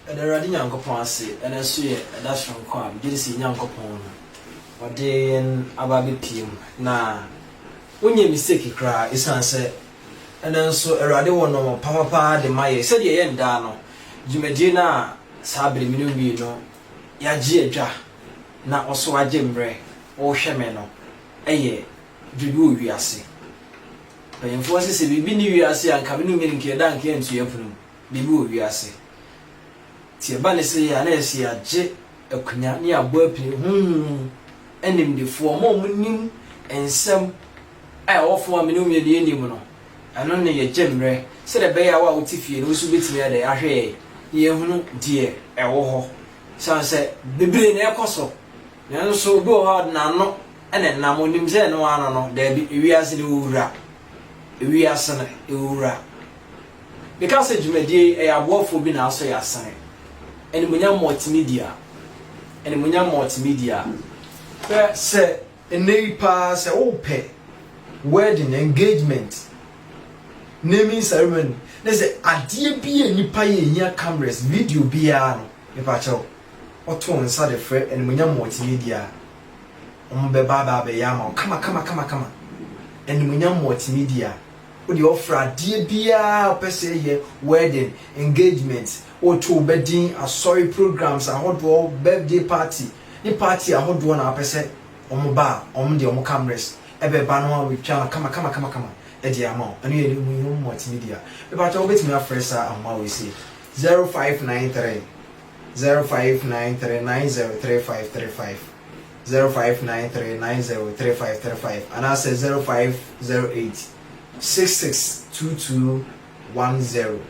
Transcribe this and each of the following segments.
And the Radin Yankopon say, and I see a dash from Quam, did see Yankopon. What day in Ababi Pim. Nah, when you mistake cry, it's answer. And then so a radio no papa de Maya said, ye and Dano, Jimedina, Sabri Minumino, Yagia, na also a jembre, or Shameno, a ye, Jubu, we are see. But enforces a baby new year, and coming in Kedan came to your room, Bibu, we are see. Tiabani say, Anesia, J, a Kunyania burping, and in the 4 more and some I offer a minimum the Indian. And only a jembre said a bear out if you lose with me at the Ahe, ye, dear, a woho. So said, the brain air cosso. And so go hard now, and then now on him say no one, there be we are in Ura. We are son, Ura. Because a Jumedi, a wolf will be now say a sign. And when you're multimedia, and when you're multimedia, say a neighbor say, oh, pay wedding engagement. Naming ceremony. There's a dear be a nipa near cameras, video biano, if I tell. Or two inside the fret and when you're multimedia. Baba yama, come. And when you're multimedia, would you offer a dear beer per se here, wedding, engagement, or two bedding, a sorry programs, a hot wall, birthday party, the party, a hot one, per se, on bar, on the cameras, ever banner with channel, come. Eddie amount, and you know multimedia. But I'll bet me a fresh and what we see 0593 903535 0593 903535 and I say 0508 662210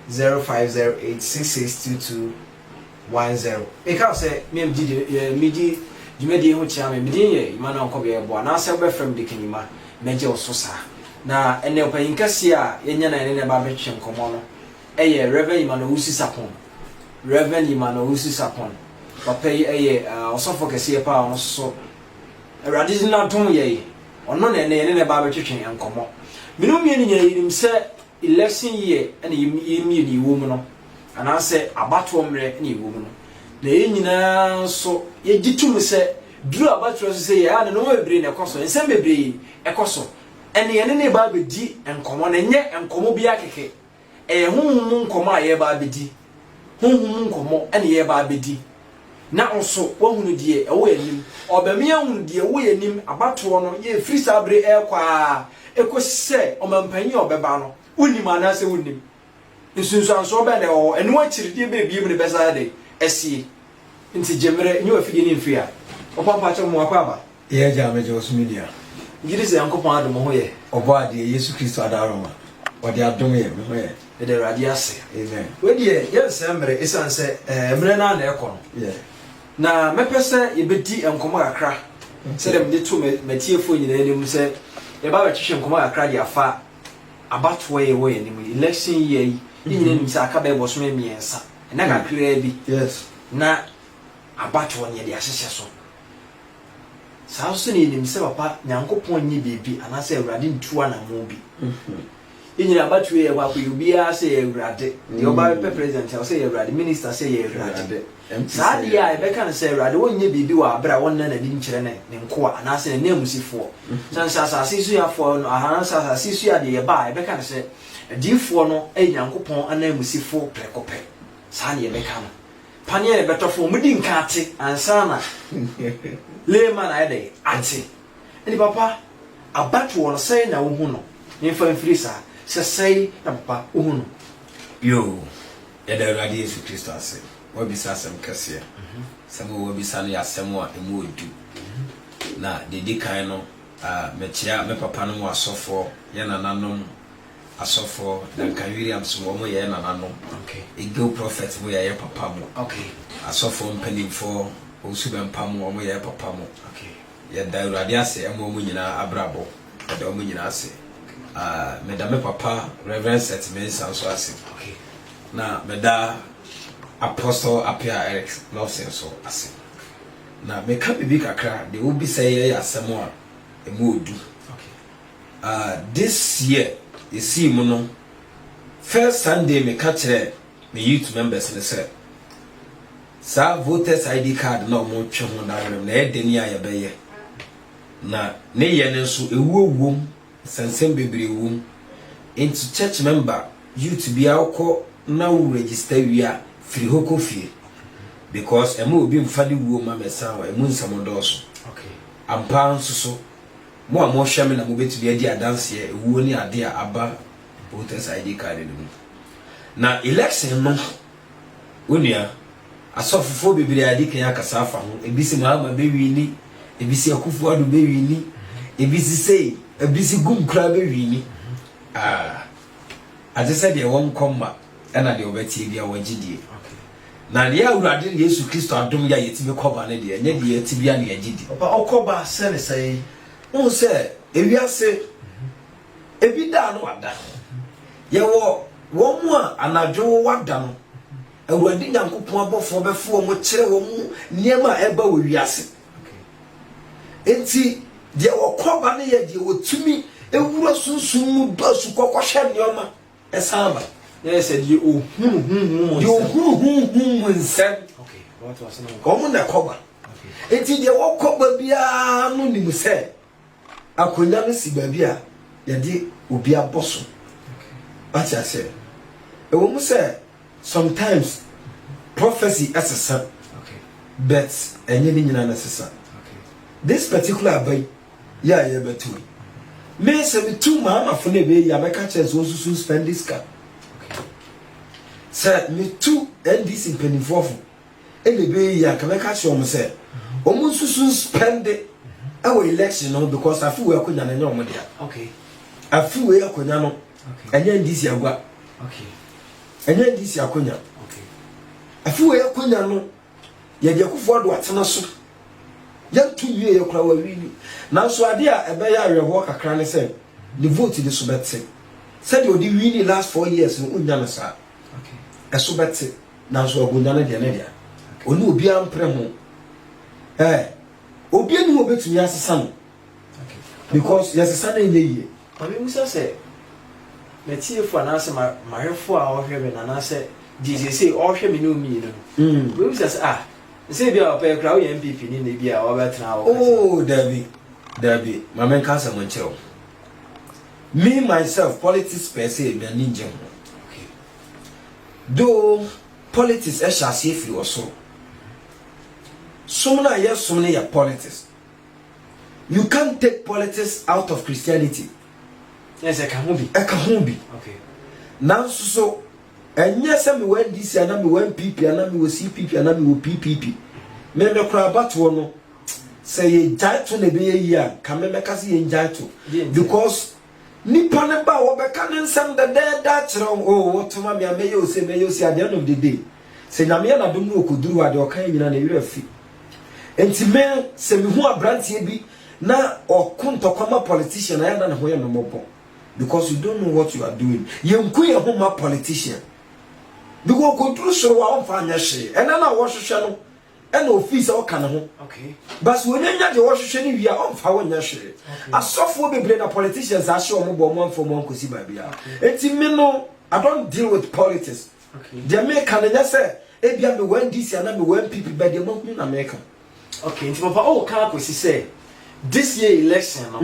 0508 662210. Because say me midi you made the chame midi man uncle be a boy and I say we from the kinima meje ososa. Na ene opanyin kase a yenya na ene ba betwe nkomo no eye Reverend Emmanuel Sapon papa yi eye osofo kase pa on so awrade na ton ye ono na ene ba betwe nkomo minum ye nya yirim se election year ene yemi ni wo mu no ana se abato mre ne wo mu no na ye nyina so ye gitum se duru abato so se ye ana no ebre ne ekoso ensem bebre ekoso ene yene ne ba bedi enkomo na nye enkomo bia keke honhum nkomo a ye ba bedi honhum nkomo ene ye ba bedi na onso wahunu die ewo yanim obamia hunu die wo yanim abato no ye free sabre ekwa ekose omampanyi obeba no unim anase unim nsunsu anso be ne o enu akiride be biem ne besa de esie nti jemre nyi afide ni mfia opapa cha mo akwa ye ja meje osmedia gidi se yankopon adom ho ye obo ade Yesu Kristo adaroma wode adom ye me ho ye de radi ase amen we die ye se mre isanse mre na na ekọ no yeah na mepese ye bedi enkomo akra se dem de to matiefo nyina enim se ye ba ba twehwe enkomo akra de afa abato ye wo ye nim election year yi nyina nim se aka be bo so miensa na kakra bi yes na abato nye de ahyehye so saa so ne nim se papa nyankopon nye bebi anase awrade ntua na mo bi nyina abato ye wa ko yubia se ye awrade de oba pe president ya se ye awrade minister se ye awrade saa dia e be kan se awrade wonye bebi wa abra wonna na di nkyere ne nko anase ne namusifo san sasa sisu ya fo no aha sasa sisu ya de ye ba e be kan se difo no e nyankopon anamusifo prekope saa ne ye be kan panye betofo mudi nkate ansana lema na ede ate eni papa abato won say na wo hu no nfa mfirisa se say na papa wo hu no yo ya da radio Yesu Kristo ase wo bisa asem kase samo wo bisa no asem a emu odu na dedi kan no mechia me papa no asofo ya nananom asofo Duncan Williams wo mo ye nananom okay ego prophet mo ye papa mo okay asofo mpanimfo osuba mpam wo mo ye papa mo okay ya da urade ase emo mo nyina abrabo da mo nyina ase me da me papa Reverend Setman Sanso ase okay na me da Apostle Apia Eric Lawson so ase na me ka bibi kakra de obi say ye asemo a emo odu okay this year you see mo no first Sunday me ka kire me youth members ne say sa voters ID card na omo twe ho da rem na edeni a yebeye na ne ye ne nso ewuwum sensem bebrewum into church member youth bia akọ na wo register wia free hoko fie because emo obi mfa de wuo ma mesa wa emu nsamodoso okay ampa nso so mo a mo hweme na mo betu adi adanse ewuo ni ade a aba voters ID card ni na election no unia asofofo bebere adi kan akasa afa ho ebisi Mahama bewini ebisi Akufo-Addo bewini ebisi sei ebisi gumkra bewini ade se de won komma na de obeti bia wagidie na de awurade Yesu Kristo adom ya yetimi koba na de nya de yetibia na yagidi opa okoba se ne sei won se ewiase ebi da no ada ye wo mu a anadwo wada no awurade Nyankopon abofo befo mo kire wo mu niema eba wo wiase enti de okoba na ye de wotumi ewura sunsun mu do su kokohwe nioma esamba yes de ohunu nsem okay what was no komo na koba enti de wokoba bia no nim se akonya no si ba bia ye de obi aboso acha se ewo mu se sometimes prophecy asesa okay but enye ni nyina na sesa okay this particular boy ya ye betu me se me tu Mahama fo na be ya meka chance wo susu spend this car okay se me tu NDC penifofo ele be ya ka meka che omo se omo susu spend our election no because afi we akonya na nya omo dia okay afi we akonya no okay enye NDC agwa okay enye NDC akonya okay afi we akonya no ye de Akufo-Addo atena so yantu wie ye kura wa wini na so ade a ebe ya aweho kakra ne se the vote de so betse said you di wini last 4 years no unya na sa okay eso betse na so agonya na de na dia oni obi ampre ho obi enu obetumi asesa no okay because yasesa na yeye Mami musa se metie fo na se mahwefo a ohwe me na na se DJ ohwe me no mi no we musa se say bia opa kra wo MPP ni na bia wo betra wo oh David mama nka sa mo nchero me myself politics per se be ninja okay though politics e sha se free oso somna yes somna ya politics you can't take politics out of Christianity yes e ka ho bi okay now so enye se me wan DC ana me wan PP ana me wo CPP ana me wo PPP me kura bato no say ye jaito na be yi a ka me meka se ye jaito because nipa ne ba wo beka ne nsam da da kire oh wotuma me ameye o se me yo si at the end of the day se nyame na dum no okuduru ade okan nyina na yira fi enti me se me hu abrantie bi na okuntokwama politician na ya na ho ye no mobo because you don't know what you are doing yenku ye ho ma politician because kuduru so wa on fa nya hye ena na wo hwehwe no ena office o ka ne ho okay but when nya de wo hwehwe ni wi a on fa wo nya hye asofo bebre na politicians a hye omo bo mo mfo mo nkosi ba bia enti me no I don't deal with politics okay de me ka nya se e bia me wan DC ana me wan PP ba de mo hu na me ka okay enti papa o ka akosi se this year election no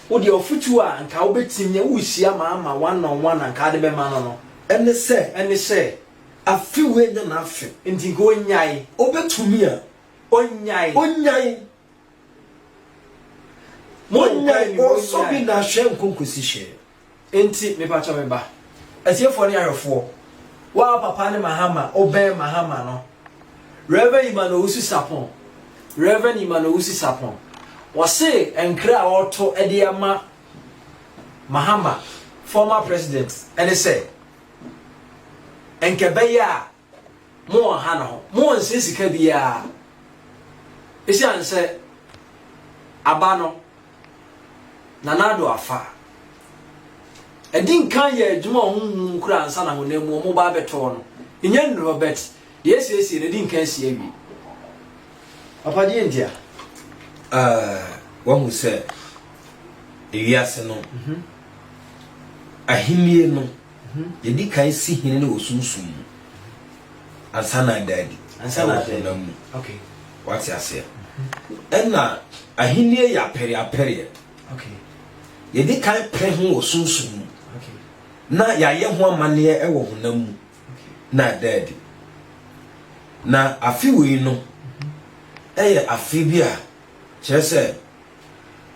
wo de ofutu a nka wo betimnya wo hia Mahama one on one nka de be ma no ene se afi we nya na afi enti ko nyai obetumi a onyai monyai o so bi na hwe nkonkosi hwe enti me pa cha me ba asiefo ne ahwefo wa papa ne Mahama oben Mahama no Reverend Imano Usi Sapon wase enkra auto ede ama Mahama former president ene say enkebeya mo ha no mo nsesika bia esi anse abano nanado afa edin kan ye adwuma honhum kura ansa na honemu mo ba beto no nya Robert yes ne din kan si awi papa di endia wa mu se ewiase no ahimie no yedi kan si hine ne osunsum ansa na dadi ansa na de na mu okay what ya say na ahenie ya pere okay ye di kan pre ho osunsun okay na ya ye ho amane e wo honam mu na daddy na afi we no eye afi bi a kire se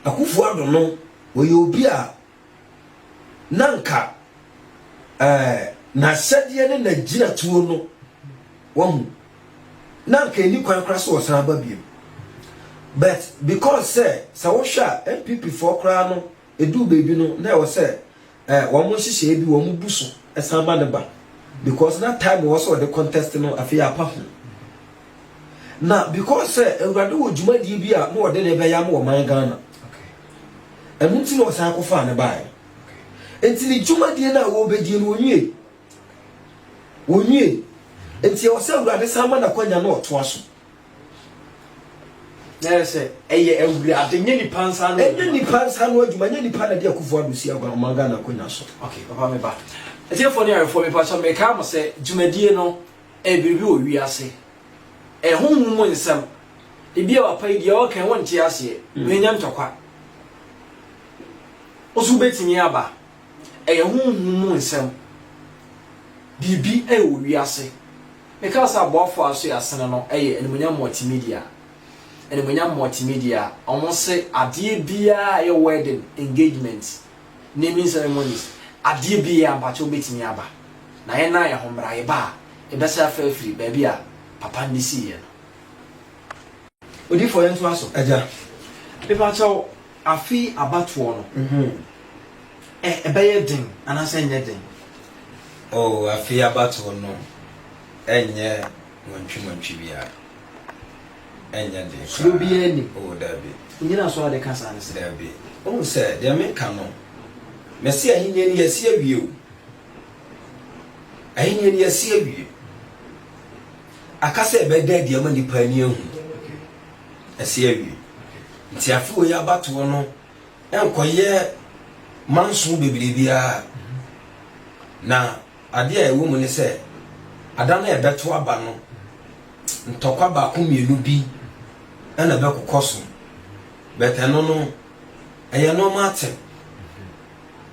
Akufo Addo no we obi a nanka na sɛdeɛ ne na gyina tuo no wahu nanka ni kwan kra so wɔsan aba biem but because say wo hwa MPP for kra no edu baby no na wo say wɔn hyehyɛ bi wɔn buso ɛsan ba ne ba because that time was so the contest no afi apa ho na because say Awurade wo dwumadie bi a mo wɔde ne bɛya mo wɔ man Ghana emu ti no wɔsan akɔfa ne bae enti ni dwumadie na wo bedie no onwie enti wo say Awurade sama na kwanya na ɔto aso na say eye Awurade nye ni pansa no adwuma nye ni pa na de Akufo Addo si agwa man Ghana kwanya so okay papa me ba etiefo ne arefo me pa so me ka mo say dwumadie no biribi o wi ase honhum mo nsam ebi a wapa yi o kan won tie ase menya ntokwa osu betimi aba honhum mo nsam bibi o wi ase me ka sa boafo aso yasene no enumunya multimedia almost say adie bia wedding engagement naming ceremonies adie bia mpacho betimi aba na ye na ye homra ye ba e be sa fa free baby a papa ndisi ye no odi for yentu aso aja pepa chaw afi abatuo no e be ye din anase nye din oh afi abatuo no enye wontwi bia enye din so bia ni oh dabi nyina so ade kasa ne se dabi oh se de me ka no mesi ahinye ni yesi awie o ahinye ni yesi awie akase be da dia ma nipa ni ehu esi awie nti afi o ya batuo no enkoye manso bebribia na ade a ewo mu ne se adana e beto aba no ntokwa ba ko mienu bi na be kokoso beteno no eye no mate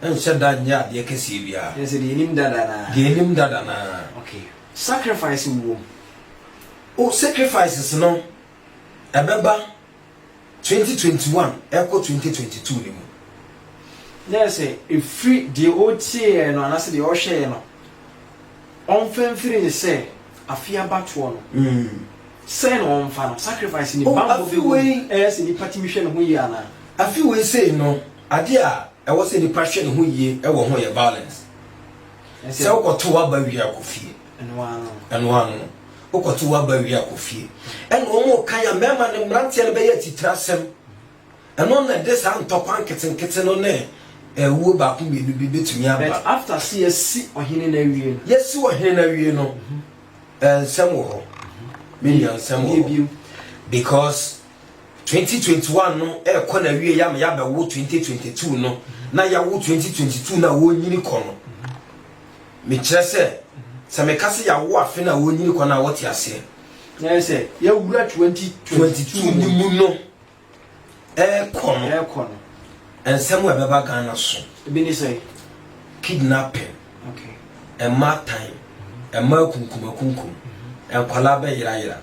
enche da nya ade kese bia yes de enim dada na okay sacrifice wo o sacrifices no ebeba 2021 eko 2022 ni mu yes if free the otie no anase the ohwe no onfemfiri ni say afia batuo no say no onfa no sacrifice ni bambo be we yes ni patimi hwe no ho yi ana afi we say no ade a e wo say ni pa hwe no ho yi e wo ho ye balance say wo to wa ba wi akofie eno ano wo to wa ba wi akofie eno mo kan ya mema ne mrantie no be ya titrasem eno na de sa ntokwa nkete no ne ewo ba ko me bi betumi aba but after see ohene na wie yes ohene na wie no nsem wo ho me ya nsem wo because 2021 no ko na wie ya be wo 2022 no na ya wo 2022 na wo nyini ko no me kire se me kase ya wo afi na wo nyini ko na wo ti ase na se ya wura 2022 ni mu no ko no and some were baba Ghana so. Bini say kidnapping. Okay. And mad time. And ma kunkum. And kwala be yira.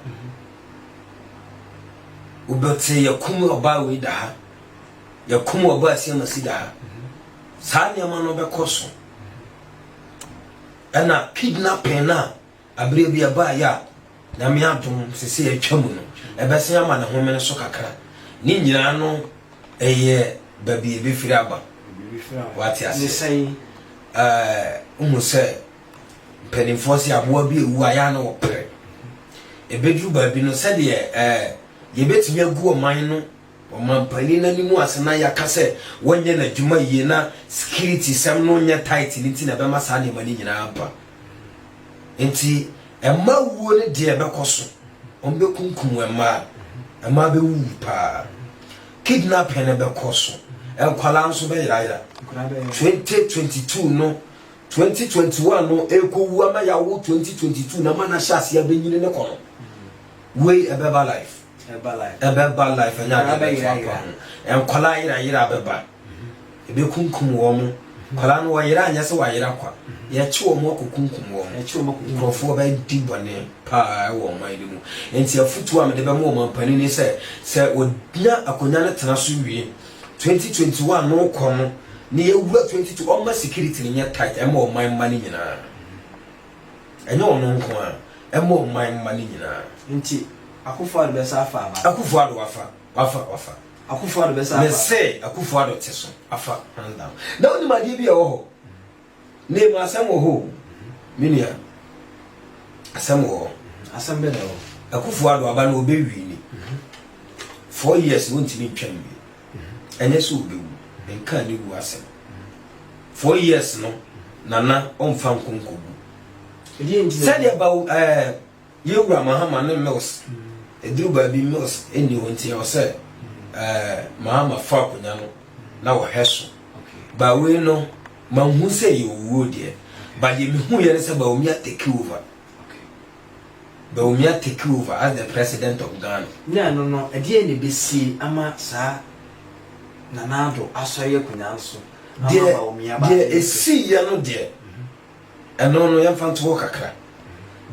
Ubete yakum oba we da. Yakum oba asi na si da. Sa nyama no be koso. And kidnapping na abre bi aba ya. Na me adom sese atwamu no. Ebe se ama na homene so kakra. Ni nyina no baby ebe firi aba what ya say say penifos ya boa bi ewu aya na opere ebedu baby no said ye betumi agu oman no oman pani na nimu asena ya kase wonye na dwuma yie na security sem no nya tight ni ti na be masa ne mani nyina aba enti emma wuo ne de ebe koso ombe kunkum emma be wu pa kidnapping ebe koso enkwala nso be yira 2022 no 2021 no ekowu ama ya wo 2022 na mana shase ya benyine ne kono we ebeba life ebeba life anya em kwala yira beba ebe kunkum wo mo kwala no yira anya se wa yira kwa ye chi wo mo kunkum wo nkrofo ba di bone pa wo man ni mu enti afutu am de be mo pani ni se odina akonya ne tena so wie 2021 no kom ni ewura 22 oma security ni nya tight em o man mani nyina enye ono nko a em o man mani nyina nti Akufo-Addo besa afa ba Akufo-Addo wafa Akufo-Addo besa afa me say Akufo-Addo teso afa hand down na oni ma die bi e wo ho ne ma asem wo ho minia asem wo asem be da wo Akufo-Addo aba na obewi ni 4 years won timi twam bi enye so obewu enka ni wu asem 4 years no nana onfa nkonkobu said about Yewura Mahama ne Mills eduru ba bi Mills eni wonti o say Mahama fa konya no na wo heso ba we no manhu say you wo de ba ye me hu ye ne say ba omi take over ba omi take over as the president of Ghana no ade ne besi ama sa Nana-Addo asoye konya nso ama ba omi aba de esi ye no de eno no yemfa nto kakra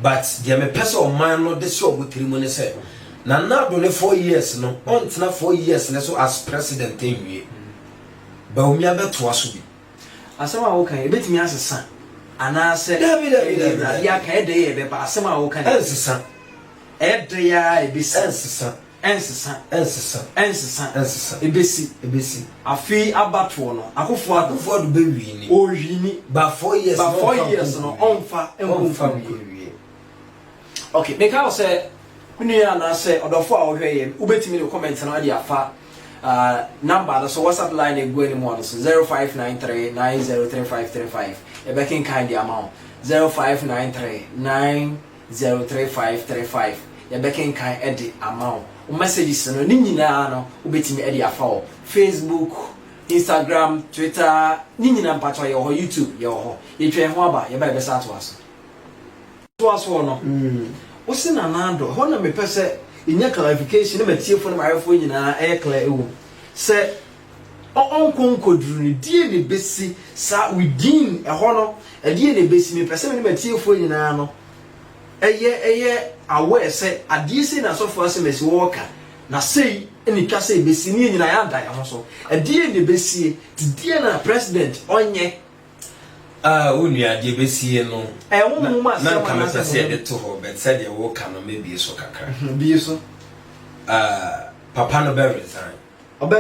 but the me person of man no de show with three say Nana-Addo ne 4 years no on tina 4 years ne so as president enwie ba omi abeto aso bi asema wo kan ebetimi asesa ana se David ya ka ede ye be ba asema wo kan ensesa ede ya ebesi ensesa ebesi afi abato no Akufo-Addo be wi ni o wi ni ba 4 years no onfa wi okay make how say kunia na say odofo a wo hwe ye ubetimi le comment na ade afa number so WhatsApp line e go anymore so 0593903535 e backing kind amount 0593903535 e backing kind edit amount o messages no ni nyina no ubetimi ade afa o Facebook Instagram Twitter ni nyina mpacho ye ho YouTube ye ho ye twen ho aba ye ba be sa to aso no o se Nana-Addo ho na me pese inya clarification na matiefo na mayefo nyina e clear ewo se onkonkoduru ni die ne besi sa within ho no e die ne besi me pese me matiefo nyina no eye aware se adie se na sofo ase mesi woka na sei eni twa se besi ni nyina ya da ya ho so e die ne besi die na president onye onua de besie no wo ma na ka pese de to ho but said ye wo ka no maybe so kakra bi so papa no be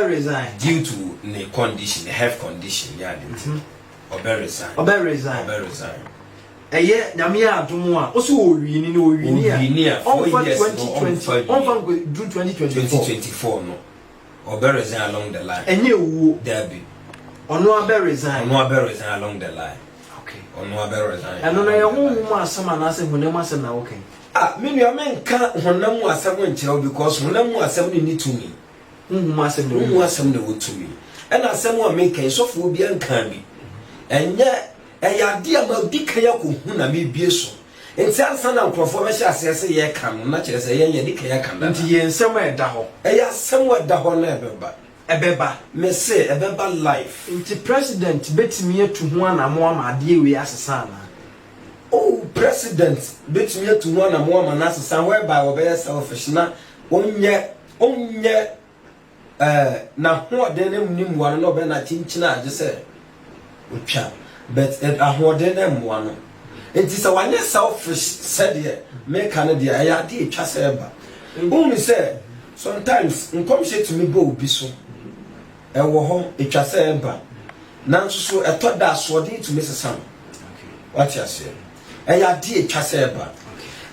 resign due to the condition, the health condition ya de obe resign eye nyame adom a o so owi ni a on for 2020 on for June 2024 no obe resign along the line enye wuo Derby ono abe resign along the line okay ono abe resign eno na ye hu mu asema na ase hunam asem na wokan me nua men ka honam asem nkyerɛ because honam asem ni nitumi mu asem na wotumi ɛna asem a men kan sofo obi anka bi ɛnyɛ ɛyade ama bi kan yakɔhu na me bie so enti ansa na nkrofo bɛ hyɛ asese yɛ kan na kyerɛ sɛ yɛn yɛ de kan yɛ kan da nti yɛn nsɛm ɛda hɔ ɛyɛ asem ɛda hɔ na ɛbɛba me say ɛbɛba life nti president betimi atu ho anamo ama ade we asesa na president betimi atu ho anamo ama na asesa whereby obey selfish na onye na ho de na munim wano na obey na chinchina age say otwa but ahoɔden na mmoa no enti sɛ wanyɛ selfish sɛdeɛ meka no deɛ ɛyɛ ade etwa sɛ ɛba wonu sɛ sometimes nkɔmhyɛ tumi bɔ obi so ɛwɔ hɔ etwa sɛ ɛba nanso so ɛtɔ da asoɔden tumi sesa no wate aseɛ ɛyɛ ade etwa sɛ ɛba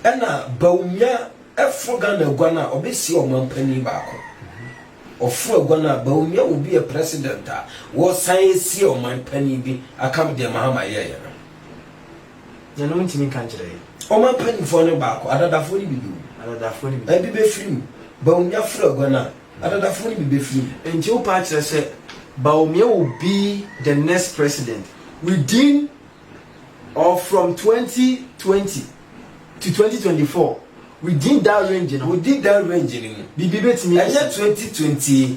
ɛna bawumia ɛfo Ghana guana ɔbɛsi ɔmampani baako ofro gwana ba umia obi a president a wo science o man pani bi akam de Mahama ye ya no ntimi kan kire o man pani fo ne ba ko adadafo ni bi bi be film ba umia fro gwana adadafo ni bi be film enti o pa kire se ba umia will be the next president within or from 2020 to 2024 within that range bibi betimi anya 2021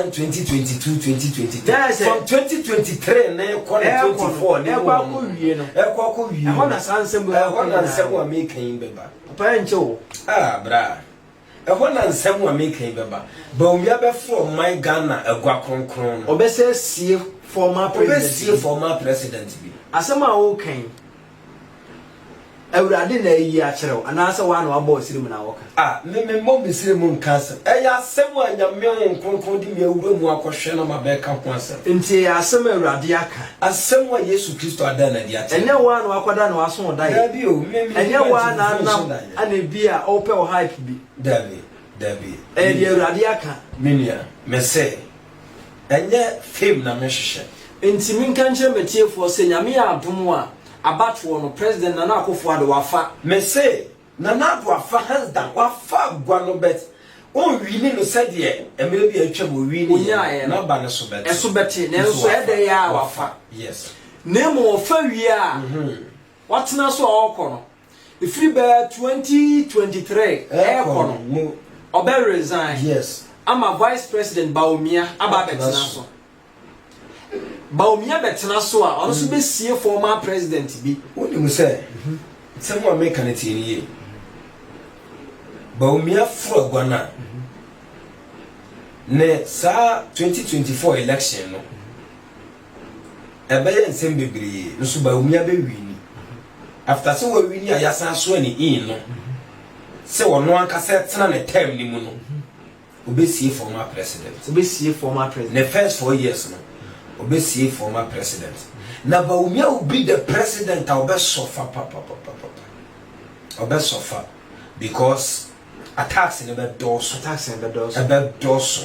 2022 2023 from 2023 na ekọ na 24 na ekọ akọwie no ekọ akọwie ehọ na sansem na nsem wa mekan beba papa enche wo bra ehọ na nsem wa mekan beba ba omia be from my Ghana egwa kronkron obese sie former president bi asema wo kan Awurade na yi a kyerɛw anaasɛ wa na wabɔ osirim na woka me mo bisire mu nkansa ɛyɛ asɛm a nyame nkonkron di me awura mu akɔhwɛ na ma bɛka ho asɛm nti asɛm Awurade aka asɛm a Yesu Kristo ada na dia kyerɛ ɛnyɛ wa na wakwada na waso da yi dabi o ɛnyɛ wa na nam ana bi a ɔpɛ o hype bi dabi ɛyɛ Awurade aka minia me sɛ ɛnyɛ fame na me hyehyɛ nti minka nkyerɛ metiefoɔ sɛ nyame yɛ adom a abatwo no president Nana Akufo-Addo wafa me say Nana wafa hands down wafa gwa no bet on wini no said ye emre bi atwa mo wini na ba ne so bet eso beti na enso ede ya wafa yes nemo ofa wi a watena so okọ no ifiri ba 2023 ekọ no obe resign yes ama vice president Bawumia aba betena so Bawumia betena so a ono so be sie former president bi woni mu say semo America na tie ni Bawumia fro gwana ne sa 2024 election no ebe nsem bebre no so Bawumia be wini after so we wini ayasa so ani in no se wono anka se tena ne term ni mu no obesie former president the first 4 years no obesie former president na Bawumia will be the president obe suffer papa because attacks in the doors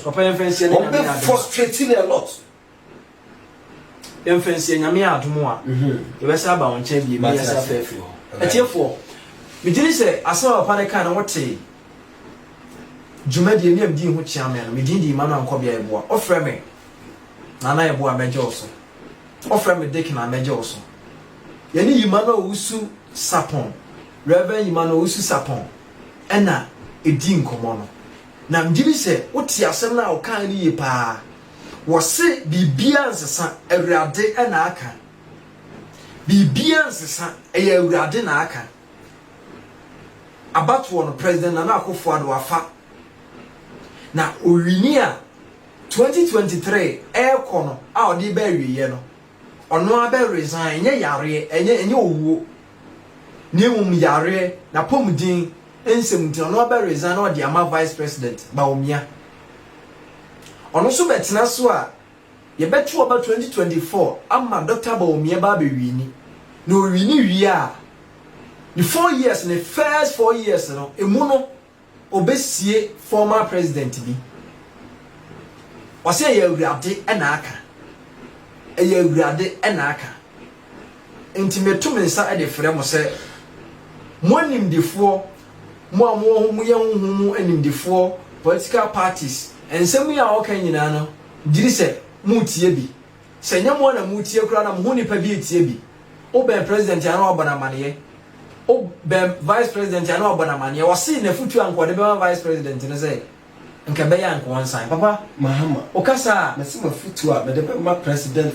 papa enfense ni obe frustrating a lot enfense nyame adomo a ebe sa ba won che bi me yasa fafi ho etiefo me giri se asema papa ne kan na wote jumadi eni amdi ho chiame no me di ma no anko bia eboa ofre me Nana eboa meje oso ofre me dik na meje oso yeni yima no wusu sapon reverend yima no wusu sapon ena edi nkomo no na mgiri se wote asem na okan ni yepa wo se bibia nsesa Awurade ena aka bibia nsesa eya Awurade na aka abatwo no president Nana Akufo-Addo wafa na owini a 2023 ekono a odi ba wiye no ono aba resign enye yare enye owuo niemum yare na pomudin ensem tin ono aba resign na odi ama vice president Bawumia ono so betena so a ye betu oba 2024 ama Dr. Bawumia ba be wini na owini wi a the 4 years the first 4 years no emu no obesie former president bi wase ye Awurade ena aka eye Awurade ena aka enti metum nsa e de frɛ mo sɛ mo animdefo mo amoho mo ye honhom animdefo political parties ensem ya oka nyina no diri sɛ mo tie bi sɛ nyamo na mo tie kura na mo ho nipa bi tie bi o ben president ya na obana maneye o ben vice president ya na obana maneye wase na futu ankode be vice president ne sɛ nka be ya nko nsan papa mahama okasa na sima futu a me de be ma president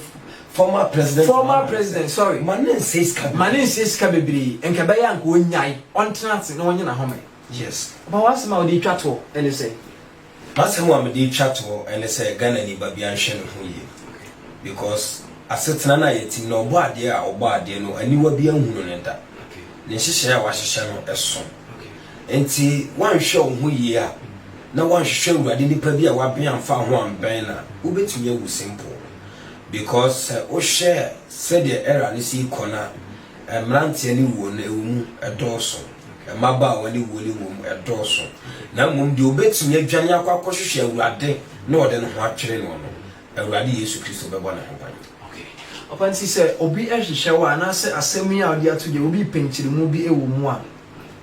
former president sorry manin says ka bebri nka be ya nko nyai ontrat na onye na home yes papa wasema odi twato ene sɛ masem wa me de twato ene sɛ Ghana ni ba bia nhwe no ho yi because asetena na yetim na obo ade a obo ade no aniwa bia hunu ne da ne hyehyɛ a wahyehyɛ no ɛso enti wanhwɛ wo ho yi a na wanhwehwɛ Awurade nipa bi a wabɛn amfa ho ambɛn na wobetumi awu simple because o share said the era ni si kona mrantie ni wo na ewumu edoso maba wani wo ni wo edoso na mum de obetumi adwane akwakohwehwe Awurade na ode no ho atwere no no Awurade Yesu Kristo bɛbɔ na ho ban okay open si se obi ehwehwe wa na se asemi a odi ato je obi penchiri mu bi ewu mu a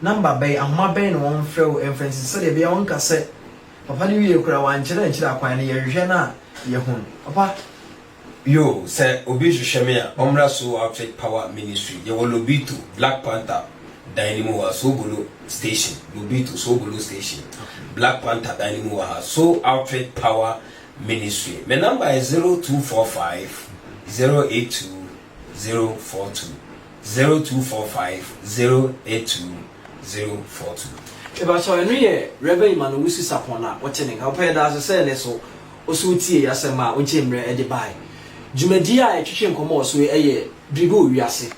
number bay ahoma bay no won frɛ emphasize se de bia won ka se papa ni wie kura wan kyerɛ akwan ne yɛhwehwɛ na yɛhun papa yo say obi hwehwɛ me a omra so outfit power ministry ye wo lobito Black Panther Dynamo wa Sobolo station. Lobito Sobolo station. Black Panther Dynamo wa So Outreach Power Ministry. My number is 0245 082 042. 0245 082 042. Eba so enu ye Reverend Emmanuel Wusu Sapona watching ka opɛ da se ne so osu tie asema onche mre e de bai dwumadi a etwetwe nkomo so eye brigo wiase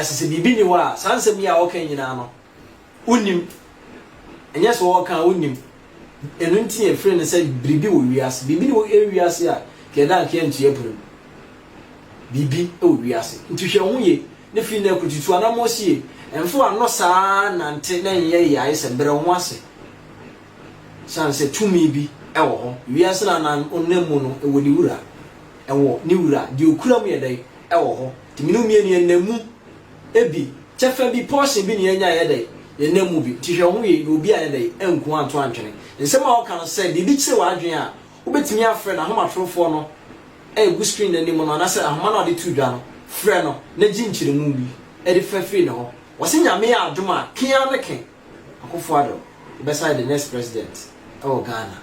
se bibi ni wa sansem ya okan nyina no unim enye so okan unim enu ntie e frɛ ne se bribi wo wiase bibi ni wo wiase a ke da ke ntie puru bibi e wo wiase ntihwe ho ye ne fi na kututu anamosie enfo ano saa nante na ye ya ise bere ho ase sanse tumi bi ewo ho wiase na onemu no ewo ni wura ewo ni wura di okura mu ye dai ewo ho timinu mie ni enemu ebi chefa bi portion bi ni enya ye dai enemu bi tihwe ho ye obi a ye dai enku anto antwene nsem a oka no se bibi kire wa adwen a obetimi afre na homatrofo no egu screen na ni mo no na se ahoma na de tu dwa no frɛ no na ginchire mu bi e de fafi ne ho wose nyame ya adoma kia ne ken akofo ado beside the next president Ghana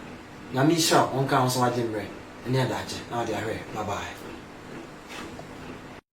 nyame sha onka on so agimre ene adaje na de ahwe bye bye.